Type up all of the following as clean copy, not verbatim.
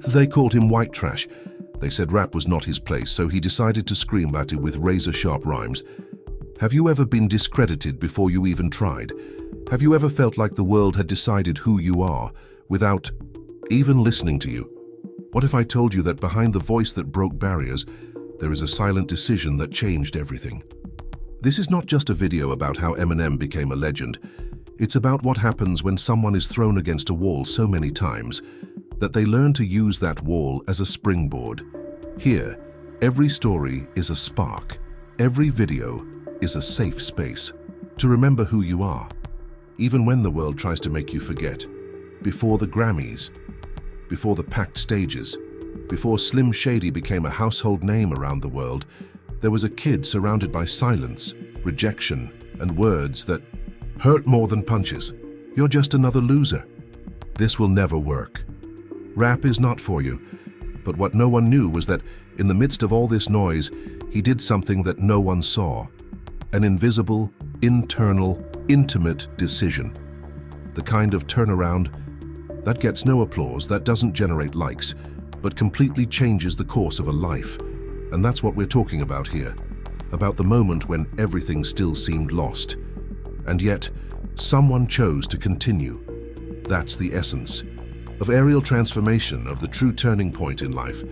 They called him white trash. They said rap was not his place, so he decided to scream at it with razor-sharp rhymes. Have you ever been discredited before you even tried? Have you ever felt like the world had decided who you are without even listening to you? What if I told you that behind the voice that broke barriers, there is a silent decision that changed everything? This is not just a video about how Eminem became a legend. It's about what happens when someone is thrown against a wall so many times that they learn to use that wall as a springboard. Here, every story is a spark. Every video is a safe space to remember who you are, even when the world tries to make you forget. Before the Grammys, before the PACT stages, before Slim Shady became a household name around the world, there was a kid surrounded by silence, rejection, and words that hurt more than punches. You're just another loser. This will never work. Rap is not for you. But what no one knew was that in the midst of all this noise, he did something that no one saw. An invisible, internal, intimate decision. The kind of turnaround that gets no applause, that doesn't generate likes, but completely changes the course of a life. And that's what we're talking about here. About the moment when everything still seemed lost. And yet, someone chose to continue. That's the essence of aerial transformation, of the true turning point in life.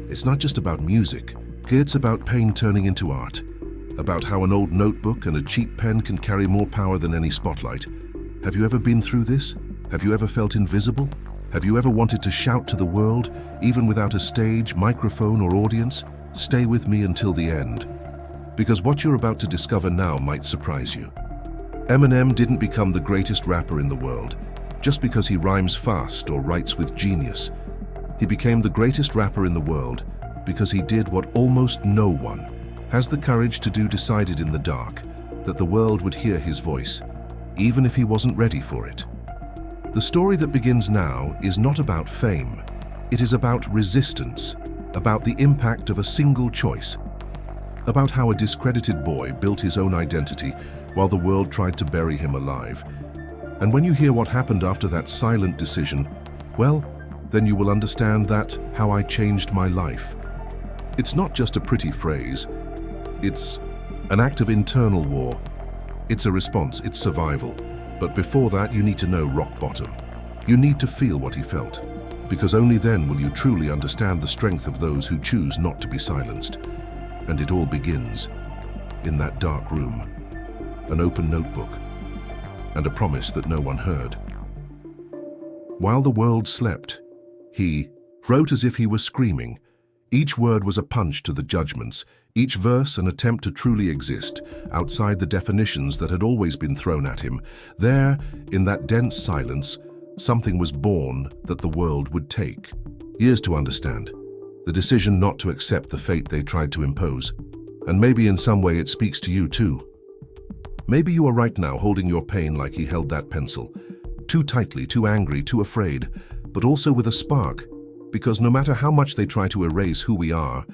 It's not just about music. It's about pain turning into art. About how an old notebook and a cheap pen can carry more power than any spotlight. Have you ever been through this? Have you ever felt invisible? Have you ever wanted to shout to the world, even without a stage, microphone, or audience? Stay with me until the end, because what you're about to discover now might surprise you. Eminem didn't become the greatest rapper in the world just because he rhymes fast or writes with genius. He became the greatest rapper in the world because he did what almost no one has the courage to do, decided in the dark that the world would hear his voice, even if he wasn't ready for it. The story that begins now is not about fame. It is about resistance, about the impact of a single choice, about how a discredited boy built his own identity while the world tried to bury him alive. And when you hear what happened after that silent decision, well, then you will understand that how I changed my life. It's not just a pretty phrase. It's an act of internal war. It's a response, it's survival. But before that, you need to know rock bottom. You need to feel what he felt, because only then will you truly understand the strength of those who choose not to be silenced. And it all begins in that dark room, an open notebook, and a promise that no one heard. While the world slept, he wrote as if he was screaming. Each word was a punch to the judgments, each verse an attempt to truly exist outside the definitions that had always been thrown at him. There, in that dense silence, something was born that the world would take. Years to understand. The decision not to accept the fate they tried to impose. And maybe in some way it speaks to you too. Maybe you are right now holding your pain like he held that pencil. Too tightly, too angry, too afraid, but also with a spark. Because no matter how much they try to erase who we are,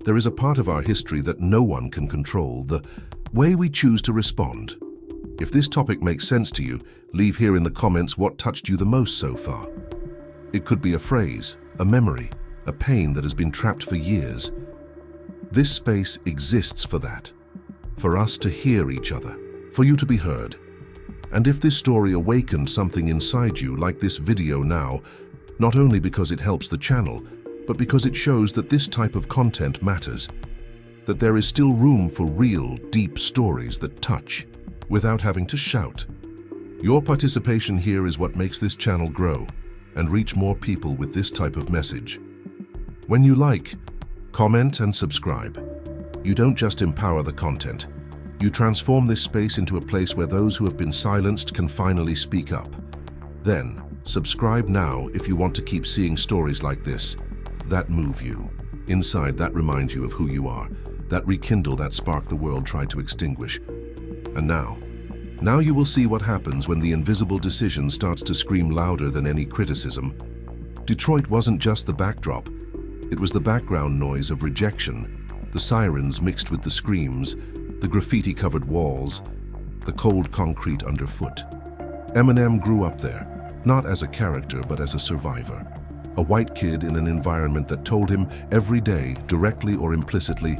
there is a part of our history that no one can control, the way we choose to respond. If this topic makes sense to you, leave here in the comments what touched you the most so far. It could be a phrase, a memory, a pain that has been trapped for years. This space exists for that, for us to hear each other, for you to be heard. And if this story awakened something inside you, like this video now, not only because it helps the channel, but because it shows that this type of content matters, that there is still room for real, deep stories that touch, without having to shout. Your participation here is what makes this channel grow and reach more people with this type of message. When you like, comment, and subscribe, you don't just empower the content, you transform this space into a place where those who have been silenced can finally speak up. Then, subscribe now if you want to keep seeing stories like this, that move you. Inside, that remind you of who you are, that rekindle that spark the world tried to extinguish. And now you will see what happens when the invisible decision starts to scream louder than any criticism. Detroit wasn't just the backdrop, it was the background noise of rejection, the sirens mixed with the screams, the graffiti-covered walls, the cold concrete underfoot. Eminem grew up there, not as a character but as a survivor. A white kid in an environment that told him every day, directly or implicitly,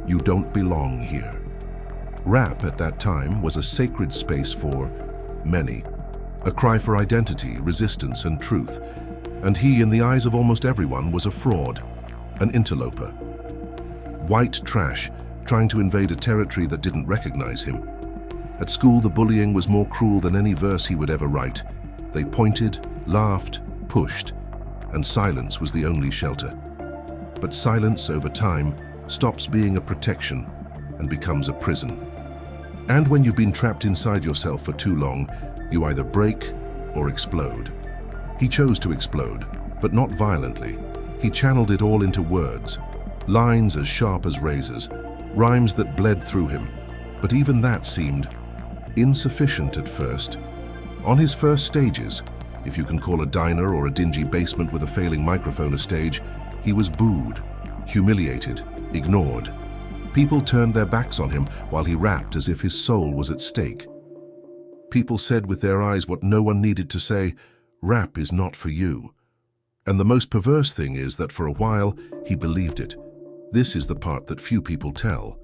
"You don't belong here." Rap at that time was a sacred space for many, a cry for identity, resistance, and truth. And he, in the eyes of almost everyone, was a fraud, an interloper. White trash, trying to invade a territory that didn't recognize him. At school, the bullying was more cruel than any verse he would ever write. They pointed, laughed, pushed, and silence was the only shelter. But silence, over time, stops being a protection and becomes a prison. And when you've been trapped inside yourself for too long, you either break or explode. He chose to explode, but not violently. He channeled it all into words, lines as sharp as razors, rhymes that bled through him. But even that seemed insufficient at first. On his first stages, if you can call a diner or a dingy basement with a failing microphone a stage, he was booed, humiliated, ignored. People turned their backs on him while he rapped as if his soul was at stake. People said with their eyes what no one needed to say: "Rap is not for you." And the most perverse thing is that for a while, he believed it. This is the part that few people tell.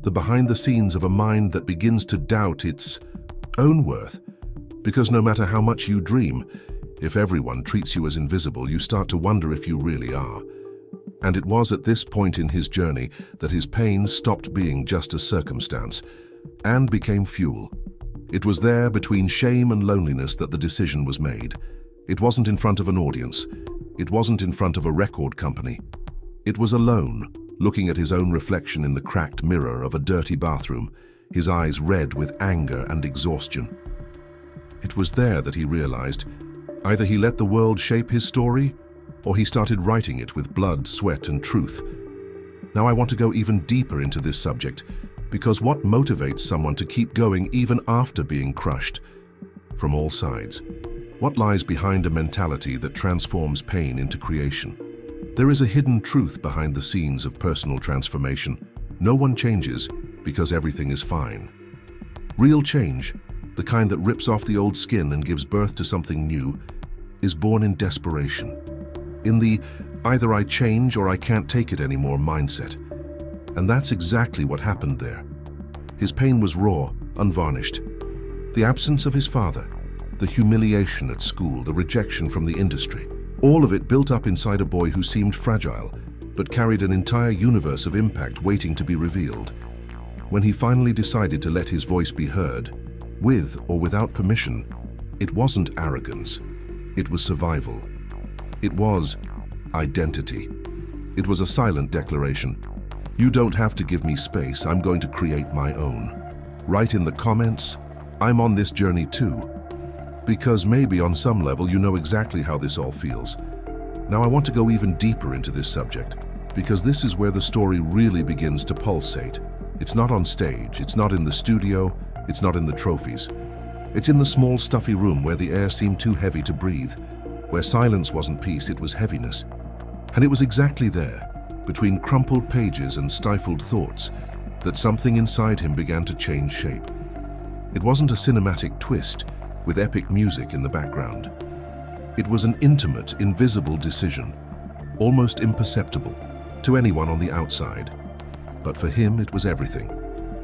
The behind the scenes of a mind that begins to doubt its own worth. Because no matter how much you dream, if everyone treats you as invisible, you start to wonder if you really are. And it was at this point in his journey that his pain stopped being just a circumstance and became fuel. It was there, between shame and loneliness, that the decision was made. It wasn't in front of an audience. It wasn't in front of a record company. It was alone, looking at his own reflection in the cracked mirror of a dirty bathroom, his eyes red with anger and exhaustion. It was there that he realized either he let the world shape his story, or he started writing it with blood, sweat, and truth. Now I want to go even deeper into this subject, because what motivates someone to keep going even after being crushed? From all sides. What lies behind a mentality that transforms pain into creation? There is a hidden truth behind the scenes of personal transformation. No one changes because everything is fine. Real change, the kind that rips off the old skin and gives birth to something new, is born in desperation. In the "either I change or I can't take it anymore" mindset. And that's exactly what happened there. His pain was raw, unvarnished. The absence of his father, the humiliation at school, the rejection from the industry, all of it built up inside a boy who seemed fragile, but carried an entire universe of impact waiting to be revealed. When he finally decided to let his voice be heard, with or without permission, it wasn't arrogance. It was survival. It was identity. It was a silent declaration. "You don't have to give me space. I'm going to create my own." Write in the comments, "I'm on this journey too." Because maybe on some level you know exactly how this all feels. Now I want to go even deeper into this subject, because this is where the story really begins to pulsate. It's not on stage, it's not in the studio, it's not in the trophies. It's in the small, stuffy room where the air seemed too heavy to breathe, where silence wasn't peace, it was heaviness. And it was exactly there, between crumpled pages and stifled thoughts, that something inside him began to change shape. It wasn't a cinematic twist with epic music in the background. It was an intimate, invisible decision, almost imperceptible to anyone on the outside. But for him, it was everything.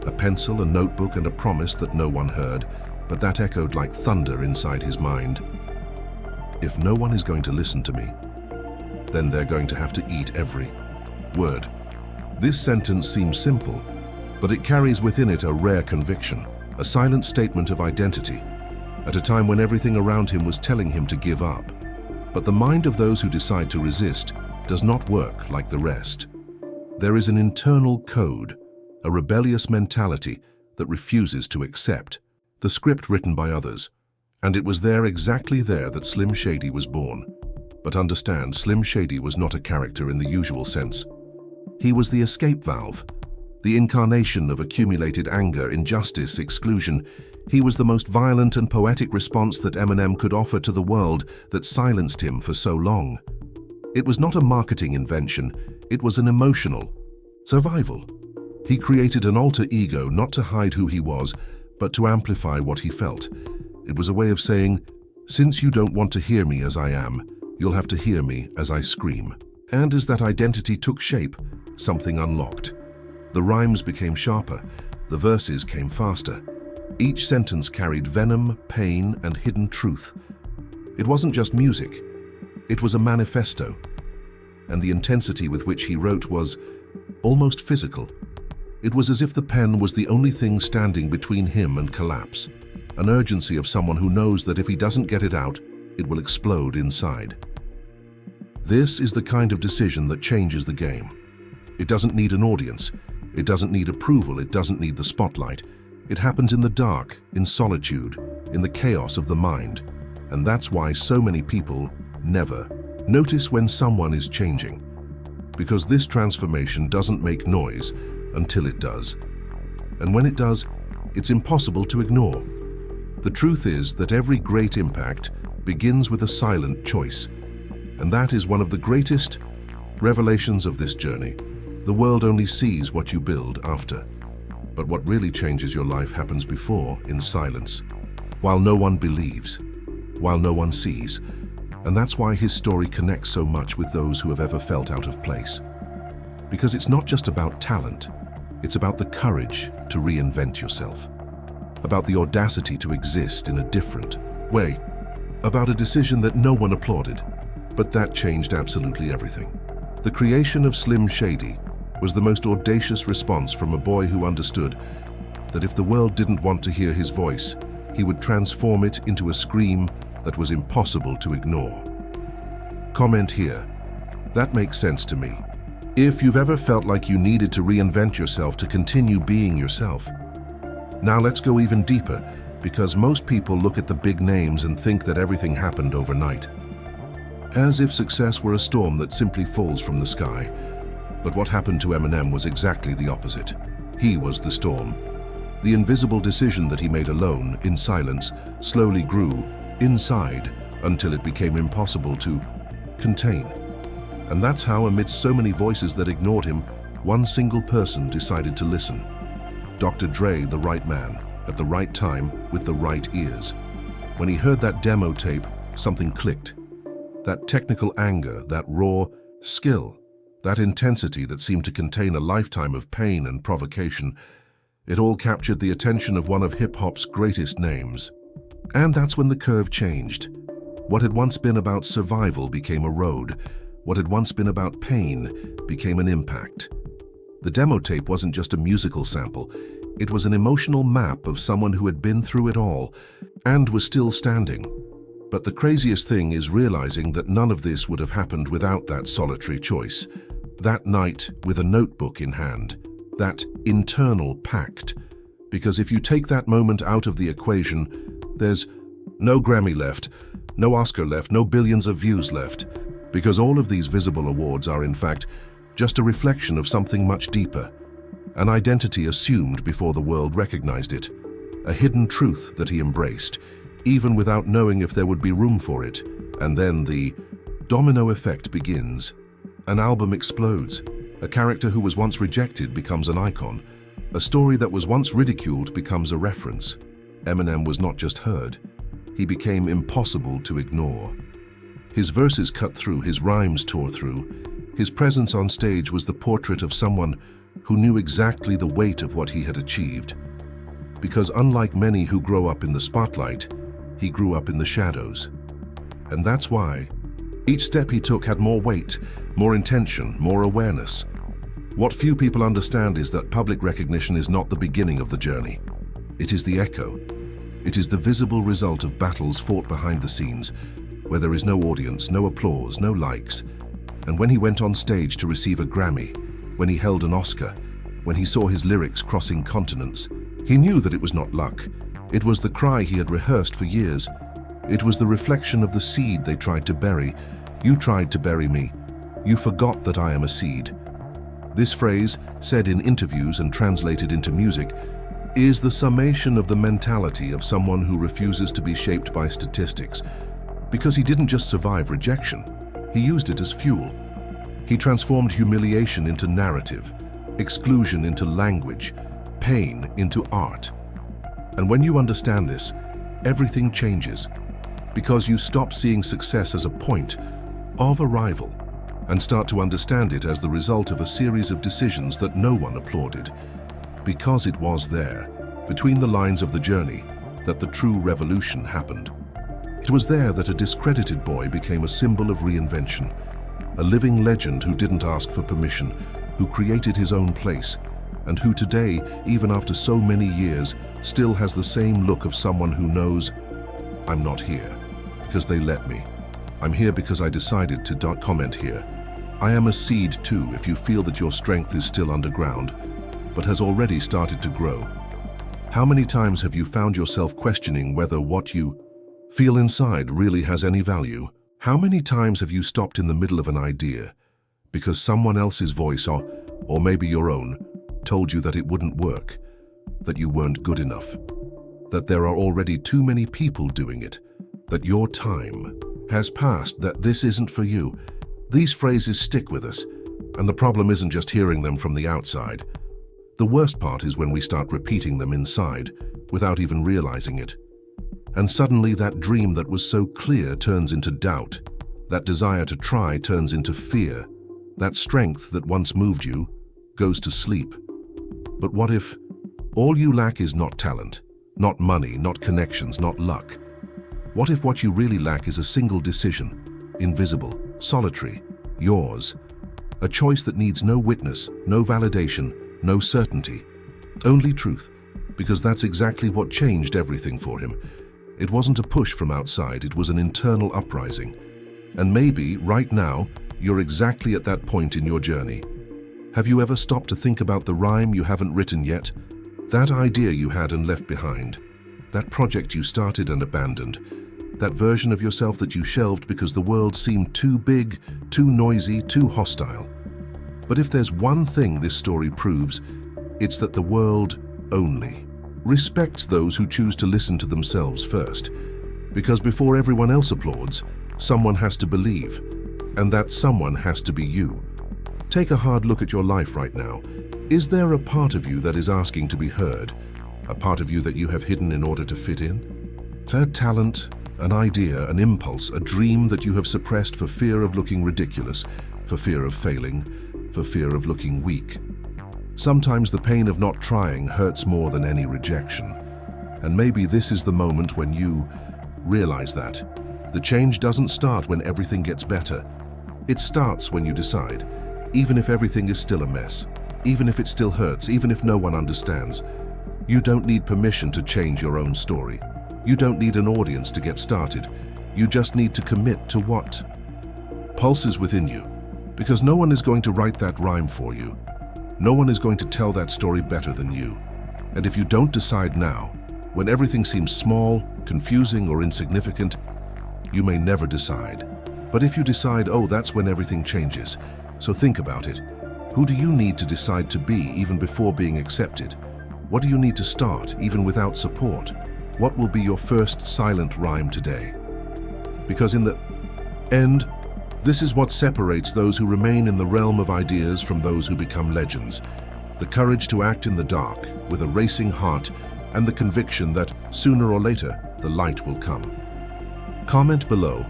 A pencil, a notebook, and a promise that no one heard, but that echoed like thunder inside his mind. If no one is going to listen to me, then they're going to have to eat every word. This sentence seems simple, but it carries within it a rare conviction, a silent statement of identity, at a time when everything around him was telling him to give up. But the mind of those who decide to resist does not work like the rest. There is an internal code, a rebellious mentality that refuses to accept the script written by others. And it was there, exactly there, that Slim Shady was born. But understand, Slim Shady was not a character in the usual sense. He was the escape valve, the incarnation of accumulated anger, injustice, exclusion. He was the most violent and poetic response that Eminem could offer to the world that silenced him for so long. It was not a marketing invention, it was an emotional survival. He created an alter ego not to hide who he was, but to amplify what he felt. It was a way of saying, since you don't want to hear me as I am, You'll have to hear me as I scream. And as that identity took shape, something unlocked. The rhymes became sharper, the verses came faster. Each sentence carried venom, pain, and hidden truth. It wasn't just music, it was a manifesto. And the intensity with which he wrote was almost physical. It was as if the pen was the only thing standing between him and collapse, an urgency of someone who knows that if he doesn't get it out, it will explode inside. This is the kind of decision that changes the game. It doesn't need an audience, it doesn't need approval, it doesn't need the spotlight. It happens in the dark, in solitude, in the chaos of the mind. And that's why so many people never notice when someone is changing. Because this transformation doesn't make noise until it does. And when it does, it's impossible to ignore. The truth is that every great impact begins with a silent choice. And that is one of the greatest revelations of this journey. The world only sees what you build after. But what really changes your life happens before, in silence, while no one believes, while no one sees. And that's why his story connects so much with those who have ever felt out of place. Because it's not just about talent, it's about the courage to reinvent yourself, about the audacity to exist in a different way, about a decision that no one applauded, but that changed absolutely everything. The creation of Slim Shady was the most audacious response from a boy who understood that if the world didn't want to hear his voice, he would transform it into a scream that was impossible to ignore. Comment here. That makes sense to me. If you've ever felt like you needed to reinvent yourself to continue being yourself. Now let's go even deeper, because most people look at the big names and think that everything happened overnight. As if success were a storm that simply falls from the sky. But what happened to Eminem was exactly the opposite. He was the storm. The invisible decision that he made alone, in silence, slowly grew inside until it became impossible to contain. And that's how, amidst so many voices that ignored him, one single person decided to listen. Dr. Dre, the right man, at the right time, with the right ears. When he heard that demo tape, something clicked. That technical anger, that raw skill, that intensity that seemed to contain a lifetime of pain and provocation, it all captured the attention of one of hip-hop's greatest names. And that's when the curve changed. What had once been about survival became a road. What had once been about pain became an impact. The demo tape wasn't just a musical sample. It was an emotional map of someone who had been through it all and was still standing. But the craziest thing is realizing that none of this would have happened without that solitary choice. That night with a notebook in hand. That internal pact. Because if you take that moment out of the equation, there's no Grammy left, no Oscar left, no billions of views left. Because all of these visible awards are in fact just a reflection of something much deeper. An identity assumed before the world recognized it. A hidden truth that he embraced, even without knowing if there would be room for it. And then the domino effect begins. An album explodes. A character who was once rejected becomes an icon. A story that was once ridiculed becomes a reference. Eminem was not just heard. He became impossible to ignore. His verses cut through, his rhymes tore through. His presence on stage was the portrait of someone who knew exactly the weight of what he had achieved. Because unlike many who grow up in the spotlight, he grew up in the shadows. And that's why each step he took had more weight, more intention, more awareness. What few people understand is that public recognition is not the beginning of the journey. It is the echo. It is the visible result of battles fought behind the scenes, where there is no audience, no applause, no likes. And when he went on stage to receive a Grammy, when he held an Oscar, when he saw his lyrics crossing continents, he knew that it was not luck. It was the cry he had rehearsed for years. It was the reflection of the seed they tried to bury. You tried to bury me. You forgot that I am a seed. This phrase, said in interviews and translated into music, is the summation of the mentality of someone who refuses to be shaped by statistics. Because he didn't just survive rejection, he used it as fuel. He transformed humiliation into narrative, exclusion into language, pain into art. And when you understand this, everything changes. Because you stop seeing success as a point, of arrival, and start to understand it as the result of a series of decisions that no one applauded. Because it was there, between the lines of the journey, that the true revolution happened. It was there that a discredited boy became a symbol of reinvention, a living legend who didn't ask for permission, who created his own place, and who today, even after so many years, still has the same look of someone who knows, I'm not here because they let me. I'm here because I decided to comment here. I am a seed too if you feel that your strength is still underground, but has already started to grow. How many times have you found yourself questioning whether what you feel inside really has any value? How many times have you stopped in the middle of an idea because someone else's voice, or maybe your own, told you that it wouldn't work, that you weren't good enough, that there are already too many people doing it, that your time has passed, that this isn't for you? These phrases stick with us, and the problem isn't just hearing them from the outside. The worst part is when we start repeating them inside without even realizing it. And suddenly that dream that was so clear turns into doubt. That desire to try turns into fear. That strength that once moved you goes to sleep. But what if all you lack is not talent, not money, not connections, not luck? What if what you really lack is a single decision, invisible, solitary, yours? A choice that needs no witness, no validation, no certainty, only truth, because that's exactly what changed everything for him. It wasn't a push from outside, it was an internal uprising. And maybe, right now, you're exactly at that point in your journey. Have you ever stopped to think about the rhyme you haven't written yet? That idea you had and left behind? That project you started and abandoned? That version of yourself that you shelved because the world seemed too big, too noisy, too hostile? But if there's one thing this story proves, it's that the world only respects those who choose to listen to themselves first. Because before everyone else applauds, someone has to believe, and that someone has to be you. Take a hard look at your life right now. Is there a part of you that is asking to be heard? A part of you that you have hidden in order to fit in? A talent, an idea, an impulse, a dream that you have suppressed for fear of looking ridiculous, for fear of failing, for fear of looking weak. Sometimes the pain of not trying hurts more than any rejection. And maybe this is the moment when you realize that. The change doesn't start when everything gets better. It starts when you decide, even if everything is still a mess, even if it still hurts, even if no one understands. You don't need permission to change your own story. You don't need an audience to get started. You just need to commit to what pulses within you, because no one is going to write that rhyme for you. No one is going to tell that story better than you. And if you don't decide now, when everything seems small, confusing, or insignificant, you may never decide. But if you decide, oh, that's when everything changes. So think about it. Who do you need to decide to be even before being accepted? What do you need to start even without support? What will be your first silent rhyme today? Because in the end, this is what separates those who remain in the realm of ideas from those who become legends. The courage to act in the dark with a racing heart and the conviction that sooner or later the light will come. Comment below.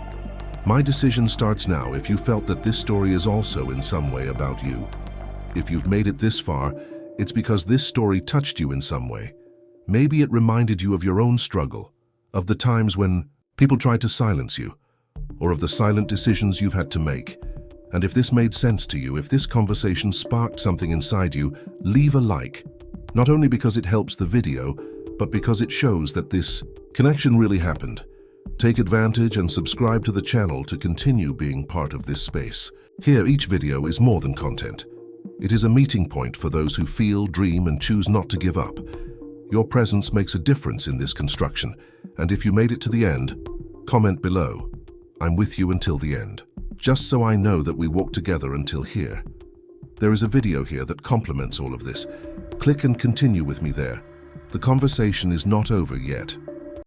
My decision starts now if you felt that this story is also in some way about you. If you've made it this far, it's because this story touched you in some way. Maybe it reminded you of your own struggle, of the times when people tried to silence you, or of the silent decisions you've had to make. And if this made sense to you, if this conversation sparked something inside you, leave a like. Not only because it helps the video, but because it shows that this connection really happened. Take advantage and subscribe to the channel to continue being part of this space. Here, each video is more than content. It is a meeting point for those who feel, dream, and choose not to give up. Your presence makes a difference in this construction, and if you made it to the end, comment below. I'm with you until the end, just so I know that we walked together until here. There is a video here that complements all of this. Click and continue with me there. The conversation is not over yet.